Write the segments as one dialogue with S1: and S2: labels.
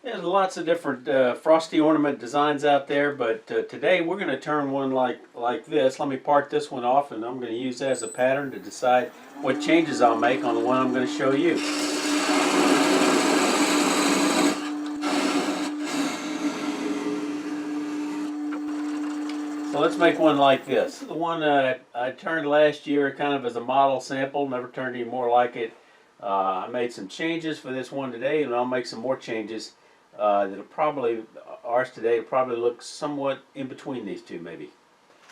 S1: There's lots of different Frosty ornament designs out there, but today we're going to turn one like this. Let me part this one off, and I'm going to use that as a pattern to decide what changes I'll make on the one I'm going to show you. So let's make one like this. The one I turned last year kind of as a model sample, never turned any more like it. I made some changes for this one today, and I'll make some more changes that'll probably, ours today will probably look somewhat in between these two maybe.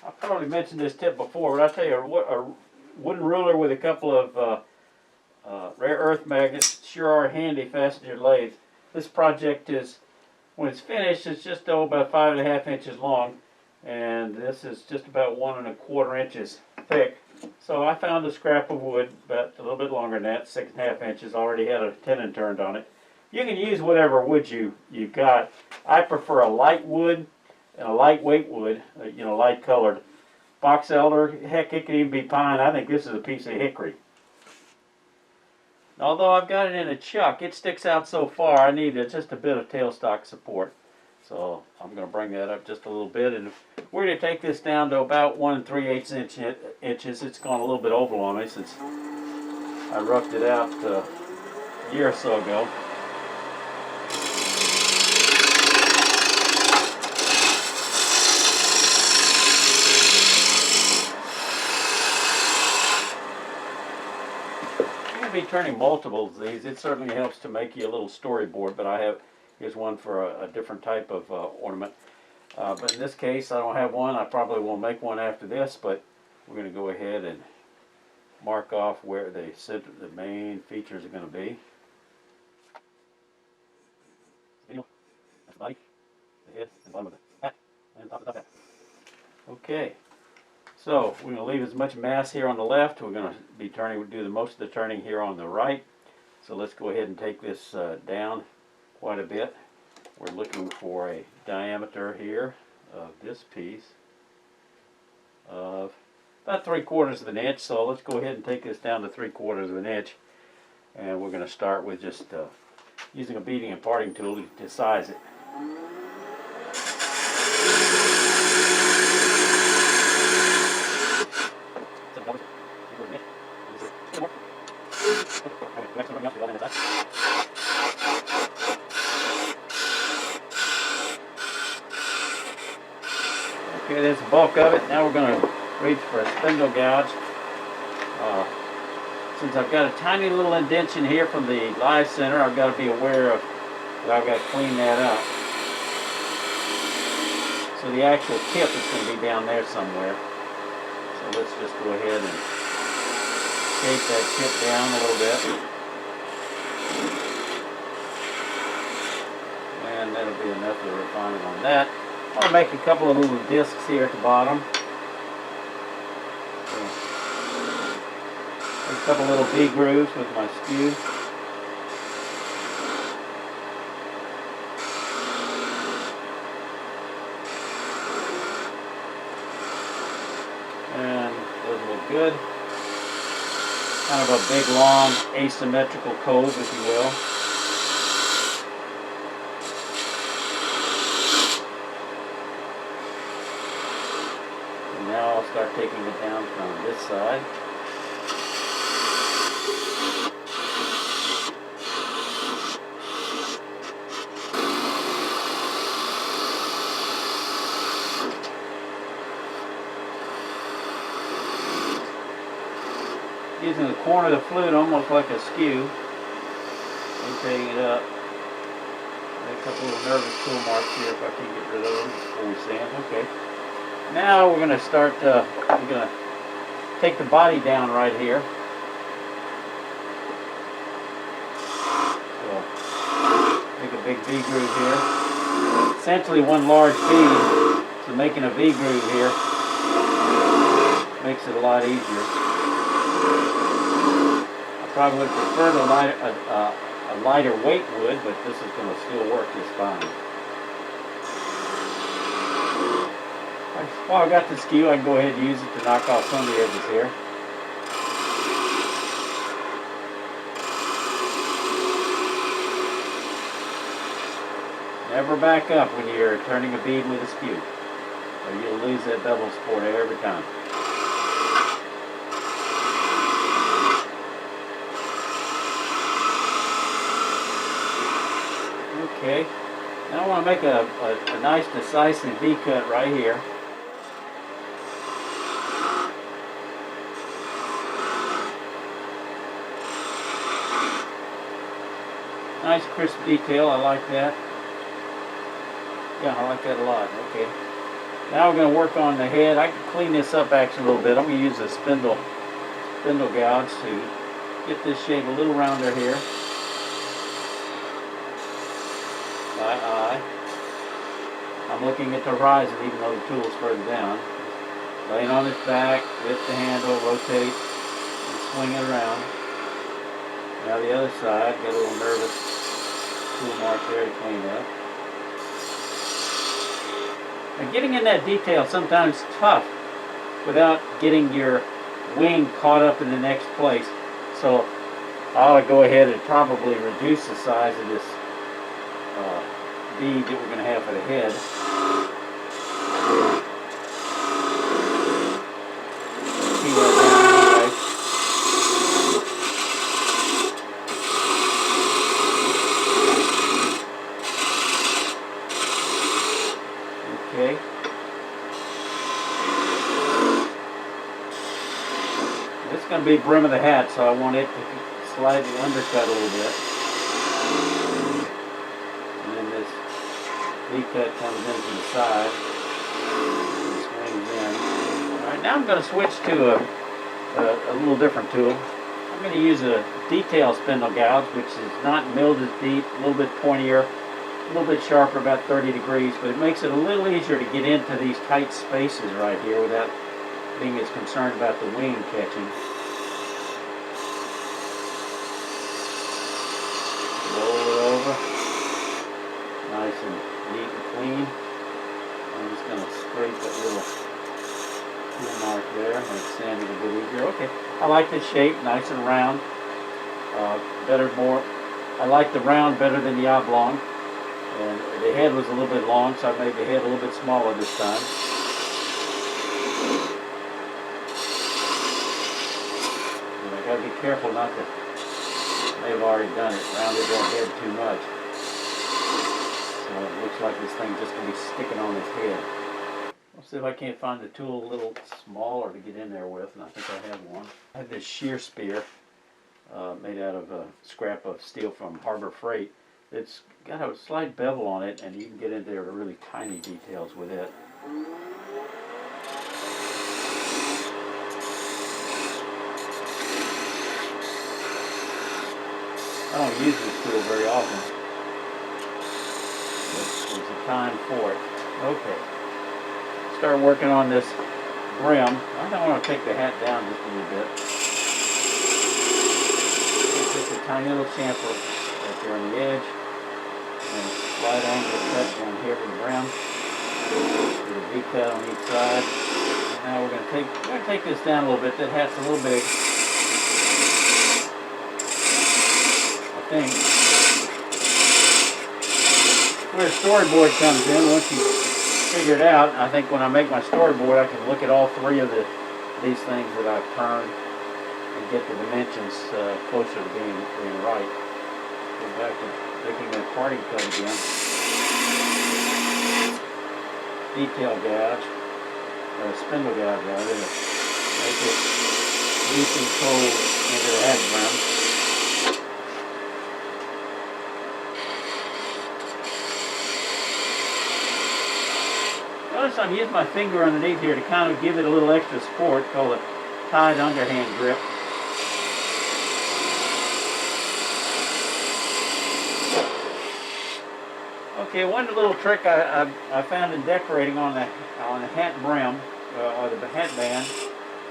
S1: I probably mentioned this tip before, but I'll tell you, a wooden ruler with a couple of rare earth magnets sure are handy fast in your lathe. This project is, when it's finished, it's just about 5.5 inches long, and this is just about 1.25 inches thick. So I found a scrap of wood about a little bit longer than that, 6.5 inches. Already had a tenon turned on it. You can use whatever wood you've got. I prefer a light wood and a lightweight wood, light colored. Box elder, heck, it could even be pine. I think this is a piece of hickory. Although I've got it in a chuck, it sticks out so far, I need just a bit of tailstock support. So I'm going to bring that up just a little bit, and we're going to take this down to about 1 3/8 inches. It's gone a little bit oval on me since I roughed it out a year or so ago. You're going to be turning multiples of these. It certainly helps to make you a little storyboard, but here's one for a different type of ornament. But in this case, I don't have one. I probably will make one after this, but we're going to go ahead and mark off where the main features are going to be. The body, the head, and bottom of the hat, and top of the hat. Okay, so we're going to leave as much mass here on the left. We're going to be do most of the turning here on the right. So let's go ahead and take this down quite a bit. We're looking for a diameter here of this piece of about 3/4 of an inch. So let's go ahead and take this down to 3/4 of an inch. And we're going to start with just using a beading and parting tool to size it. Okay, there's the bulk of it. Now we're going to reach for a spindle gouge. Since I've got a tiny little indentation here from the live center, I've got to be aware of that. I've got to clean that up. So the actual tip is going to be down there somewhere. So let's just go ahead and shape that tip down a little bit. And that'll be enough of the refinement on that. I'll make a couple of little discs here at the bottom. A couple little V grooves with my skew. And those look good. Kind of a big, long, asymmetrical cove, if you will. And now I'll start taking it down from this side. Using the corner of the flute almost like a skew, rotating it up. A couple little nervous tool marks here if I can get rid of them before we sand. Okay. Now we're going to start, we're going to take the body down right here. So, make a big V groove here. Essentially one large V, so making a V groove here makes it a lot easier. I probably would prefer a lighter weight wood, but this is going to still work just fine. While I've got the skew, I can go ahead and use it to knock off some of the edges here. Never back up when you're turning a bead with a skew, or you'll lose that bevel support every time. Okay, now I want to make a nice decisive V cut right here. Nice crisp detail, I like that. Yeah, I like that a lot. Okay. Now we're going to work on the head. I can clean this up actually a little bit. I'm going to use a spindle gouge to get this shape a little rounder here. I'm looking at the horizon even though the tool's further down. Laying on its back, lift the handle, rotate, and swing it around. Now the other side, get a little nervous tool mark there to clean up. And getting in that detail sometimes tough without getting your wing caught up in the next place. So I'll go ahead and probably reduce the size of this bead that we're going to have for the head. See that down anyway. Okay. This is going to be the brim of the hat, so I want it to slightly undercut a little bit. And then this V-cut comes in from the side and swings in. Alright, now I'm going to switch to a little different tool. I'm going to use a detail spindle gouge, which is not milled as deep, a little bit pointier, a little bit sharper, about 30 degrees, but it makes it a little easier to get into these tight spaces right here without being as concerned about the wing catching. Roll it over, nice and neat and clean. I'm just going to scrape that little tool mark there, make sanding a bit easier. Okay, I like this shape, nice and round. I like the round better than the oblong. And the head was a little bit long, so I made the head a little bit smaller this time. And I gotta be careful not to, I may have already done it, rounded that head too much. So it looks like this thing's just gonna be sticking on his head. Let's see if I can't find the tool a little smaller to get in there with, and I think I have one. I have this shear spear made out of a scrap of steel from Harbor Freight. It's got a slight bevel on it, and you can get into there to really tiny details with it. I don't use this tool very often, but there's a time for it. Okay, start working on this brim. I don't want to take the hat down just a little bit. Just a tiny little chamfer right there on the edge. And a slight angle cut down here from the brim. With a V cut on each side. And now we're going to take this down a little bit. That hat's a little big, I think. Where a storyboard comes in, once you figure it out, I think when I make my storyboard, I can look at all three of these things that I've turned and get the dimensions closer to being right. Go back to making that parting cut again. Detail gouge, or a spindle gouge rather, to make it deep and cold into the head brim. Notice I'm using my finger underneath here to kind of give it a little extra support, called a tied underhand grip. Okay, one little trick I found in decorating on the hat brim, or the hat band,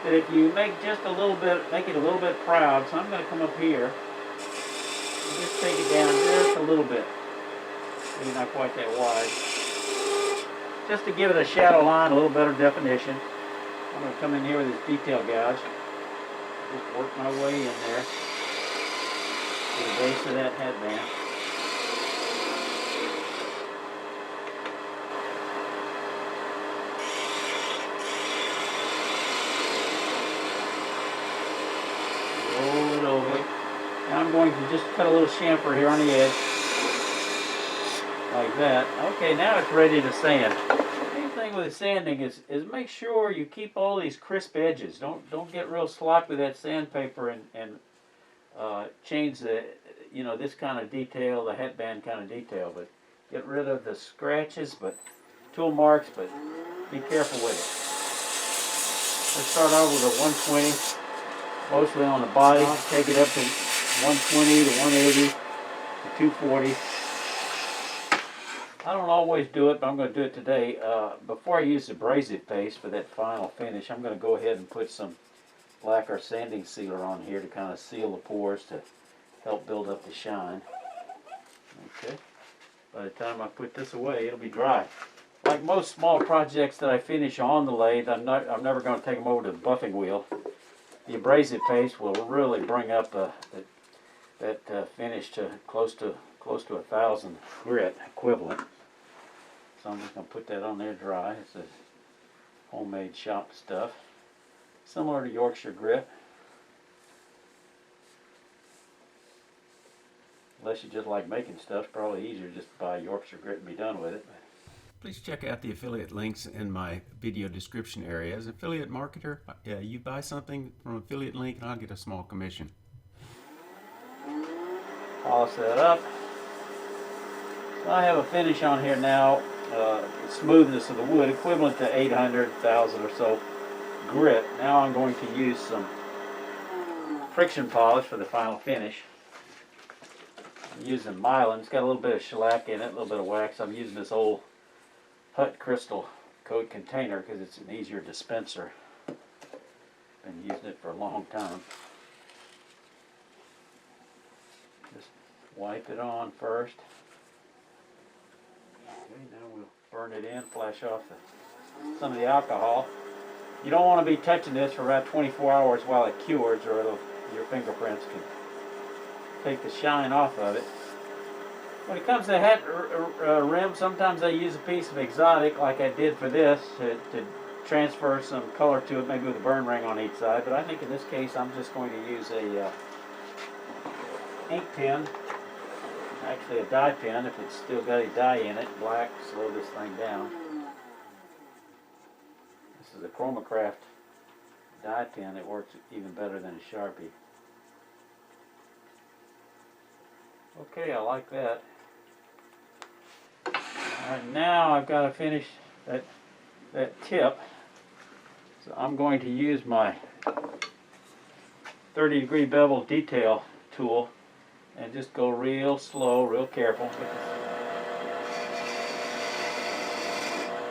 S1: that if you make just a little bit, make it a little bit proud. So I'm going to come up here and just take it down just a little bit, maybe not quite that wide, just to give it a shadow line, a little better definition. I'm going to come in here with this detail gouge, just work my way in there to the base of that hat band. going to just cut a little chamfer here on the edge, like that. Okay, now it's ready to sand. The main thing with sanding is make sure you keep all these crisp edges. Don't get real sloppy with that sandpaper and change the, you know, this kind of detail, the headband kind of detail. But get rid of the scratches, but tool marks, but be careful with it. Let's start out with a 120, mostly on the body. Take it up to 120 to 180 to 240. I don't always do it, but I'm going to do it today. Before I use the abrasive paste for that final finish, I'm going to go ahead and put some lacquer sanding sealer on here to kind of seal the pores to help build up the shine. Okay. By the time I put this away, it'll be dry. Like most small projects that I finish on the lathe, I'm never going to take them over to the buffing wheel. The abrasive paste will really bring up that finish to close to 1,000 grit equivalent. So I'm just going to put that on there dry. It's a homemade shop stuff, similar to Yorkshire grit. Unless you just like making stuff, it's probably easier just to buy Yorkshire grit and be done with it. Please check out the affiliate links in my video description area. As an affiliate marketer, you buy something from an affiliate link and I'll get a small commission. Polish that up. So I have a finish on here now, the smoothness of the wood equivalent to 800,000 or so grit. Now I'm going to use some friction polish for the final finish. I'm using myelin. It's got a little bit of shellac in it, a little bit of wax. I'm using this old Hut crystal coat container because it's an easier dispenser. Been using it for a long time. Just wipe it on first. Okay, now we'll burn it in, flash off some of the alcohol. You don't want to be touching this for about 24 hours while it cures, or your fingerprints can take the shine off of it. When it comes to hat rim, sometimes I use a piece of exotic like I did for this to transfer some color to it, maybe with a burn ring on each side. But I think in this case I'm just going to use a ink pen, actually a dye pen if it's still got a dye in it, black, slow this thing down. This is a Chromacraft dye pen. It works even better than a Sharpie. Okay, I like that. Alright, now I've got to finish that tip. So I'm going to use my 30-degree bevel detail tool and just go real slow, real careful.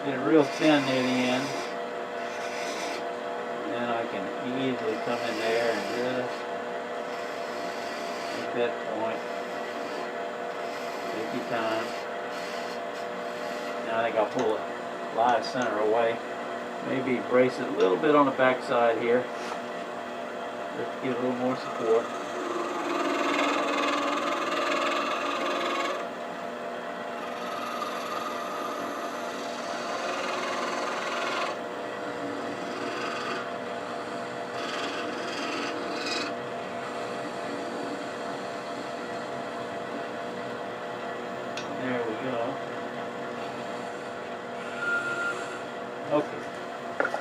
S1: Get it real thin near the end. Then I can easily come in there and just make that point. Take your time. Now I think I'll pull the live center away. Maybe brace it a little bit on the back side here. Just to give a little more support. There we go. Okay,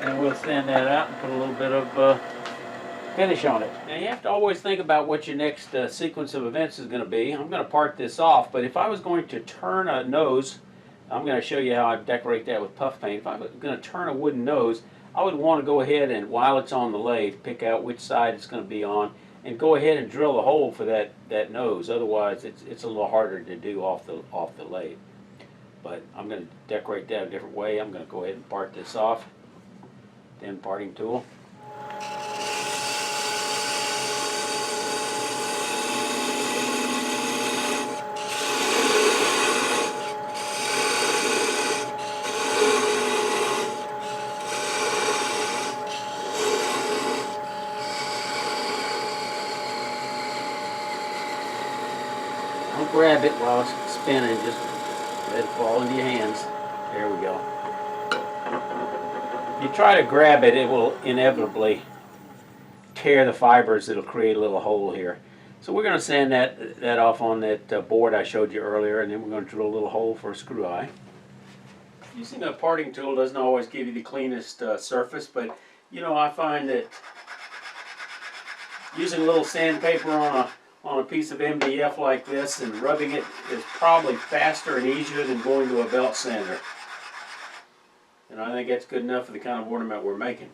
S1: and we'll sand that out and put a little bit of finish on it. Now you have to always think about what your next sequence of events is going to be. I'm going to part this off, but if I was going to turn a nose, I'm going to show you how I decorate that with puff paint. If I was going to turn a wooden nose, I would want to go ahead and, while it's on the lathe, pick out which side it's going to be on and go ahead and drill a hole for that nose. Otherwise, it's a little harder to do off the lathe. But I'm going to decorate that a different way. I'm going to go ahead and part this off. Thin parting tool. Don't grab it while it's spinning, just let it fall into your hands. There we go. If you try to grab it, it will inevitably tear the fibers. It'll create a little hole here. So we're going to sand that off on that board I showed you earlier, and then we're going to drill a little hole for a screw eye. Using a parting tool doesn't always give you the cleanest surface, but you know, I find that using a little sandpaper on a piece of MDF like this and rubbing it is probably faster and easier than going to a belt sander. And I think that's good enough for the kind of ornament we're making.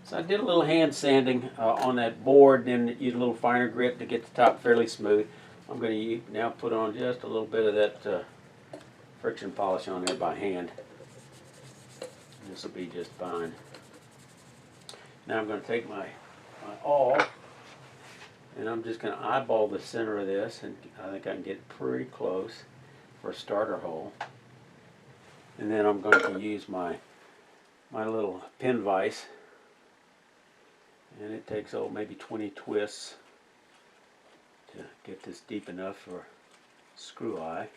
S1: So I did a little hand sanding on that board, then use a little finer grit to get the top fairly smooth. I'm going to now put on just a little bit of that friction polish on there by hand. This will be just fine. Now I'm going to take my awl, and I'm just going to eyeball the center of this, and I think I can get pretty close for a starter hole. And then I'm going to use my little pin vise, and it takes maybe 20 twists to get this deep enough for screw eye.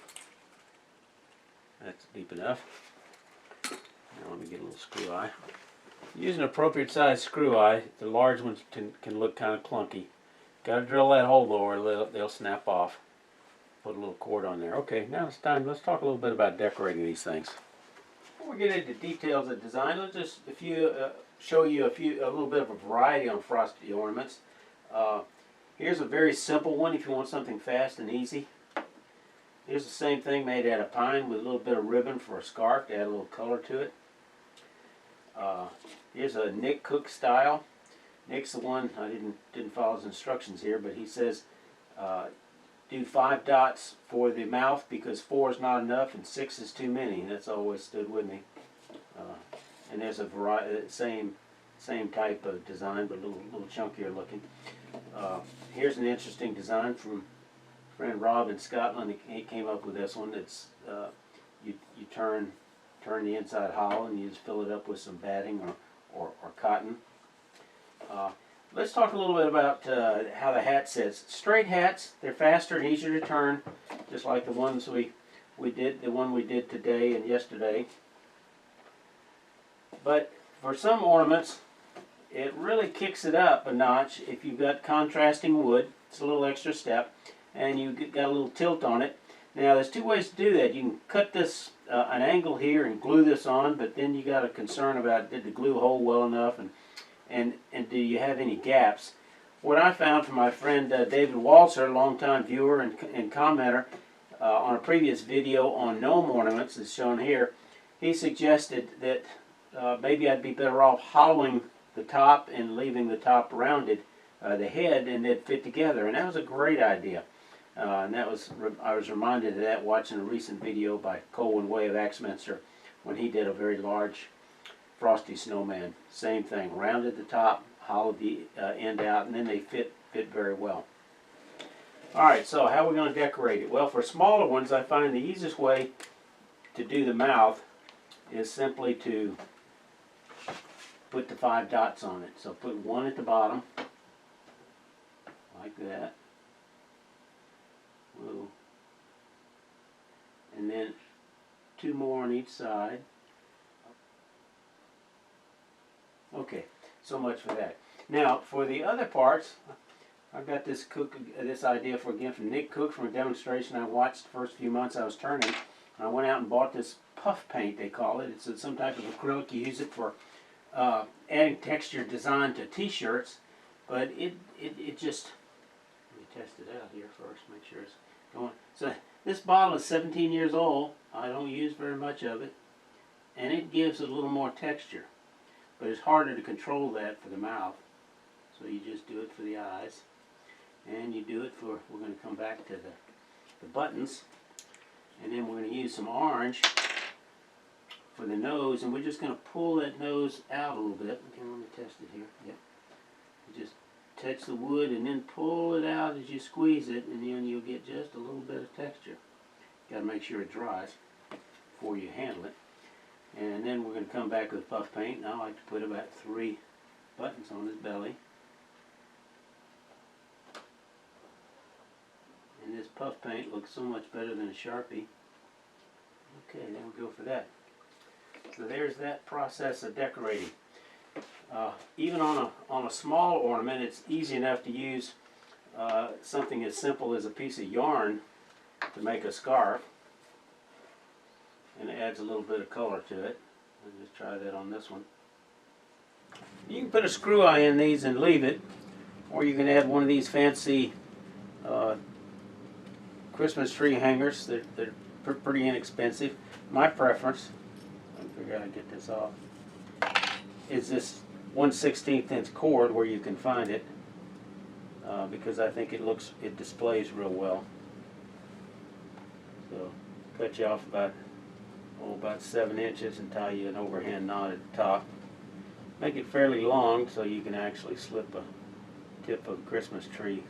S1: That's deep enough. Now let me get a little screw eye. Use an appropriate size screw eye. The large ones can look kind of clunky. Got to drill that hole though, or they'll snap off. Put a little cord on there. Okay, now it's time. Let's talk a little bit about decorating these things. Before we get into details of design, let's just show you a little bit of a variety on Frosty ornaments. Here's a very simple one if you want something fast and easy. Here's the same thing made out of pine with a little bit of ribbon for a scarf to add a little color to it. Here's a Nick Cook style. Nick's the one, I didn't follow his instructions here, but he says do 5 dots for the mouth because 4 is not enough and 6 is too many. That's always stood with me. And there's a variety, same type of design, but a little chunkier looking. Here's an interesting design from friend Rob in Scotland. He came up with this one. It's you turn the inside hollow and you just fill it up with some batting or cotton. Let's talk a little bit about how the hat sits. Straight hats, they're faster and easier to turn, just like the ones we did today and yesterday. But for some ornaments, it really kicks it up a notch if you've got contrasting wood. It's a little extra step, and you've got a little tilt on it. Now there's 2 ways to do that. You can cut this an angle here and glue this on, but then you got a concern about did the glue hold well enough and do you have any gaps. What I found from my friend David Walser, longtime viewer and commenter on a previous video on gnome ornaments, as shown here, he suggested that maybe I'd be better off hollowing the top and leaving the top rounded, the head, and they'd fit together. And that was a great idea. And I was reminded of that watching a recent video by Colwyn Way of Axminster when he did a very large Frosty Snowman. Same thing, rounded the top, hollowed the end out, and then they fit very well. Alright, so how are we going to decorate it? Well, for smaller ones, I find the easiest way to do the mouth is simply to put the 5 dots on it. So put 1 at the bottom, like that. Whoa. And then 2 more on each side. Okay, so much for that. Now, for the other parts, I've got this idea again from Nick Cook from a demonstration I watched the first few months I was turning. I went out and bought this puff paint, they call it. It's some type of acrylic. You use it for adding texture design to t-shirts, but it just, let me test it out here first, make sure it's going. So this bottle is 17 years old. I don't use very much of it, and it gives a little more texture. But it's harder to control that for the mouth. So you just do it for the eyes. And you do it for, we're going to come back to the buttons. And then we're going to use some orange for the nose. And we're just going to pull that nose out a little bit. Okay, let me test it here. Yep. You just touch the wood and then pull it out as you squeeze it. And then you'll get just a little bit of texture. Got to make sure it dries before you handle it. And then we're going to come back with puff paint, and I like to put about 3 buttons on his belly. And this puff paint looks so much better than a Sharpie. Okay, then we'll go for that. So there's that process of decorating. Even on a small ornament, it's easy enough to use something as simple as a piece of yarn to make a scarf, and it adds a little bit of color to it. I'll just try that on this one. You can put a screw eye in these and leave it, or you can add one of these fancy Christmas tree hangers. They're pretty inexpensive. My preference, let me figure out how to get this off, is this 1/16 inch cord where you can find it, because I think it displays real well. So cut you off about 7 inches and tie you an overhand knot at the top. Make it fairly long so you can actually slip a tip of a Christmas tree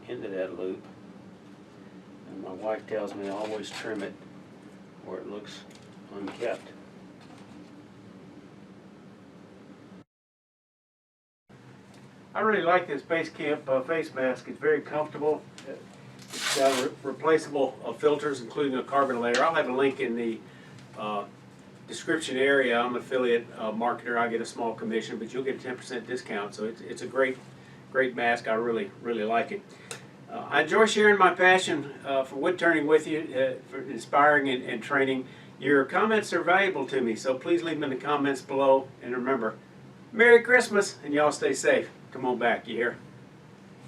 S1: into that loop. And my wife tells me I always trim it where it looks unkept. I really like this base camp face mask. It's very comfortable. It's got replaceable filters, including a carbon layer. I'll have a link in the description area. I'm an affiliate marketer. I get a small commission, but you'll get a 10% discount. So it's a great mask. I really like it. I enjoy sharing my passion for wood turning with you, for inspiring and training. Your comments are valuable to me, so please leave them in the comments below. And remember, Merry Christmas, and y'all stay safe. Come on back, you hear?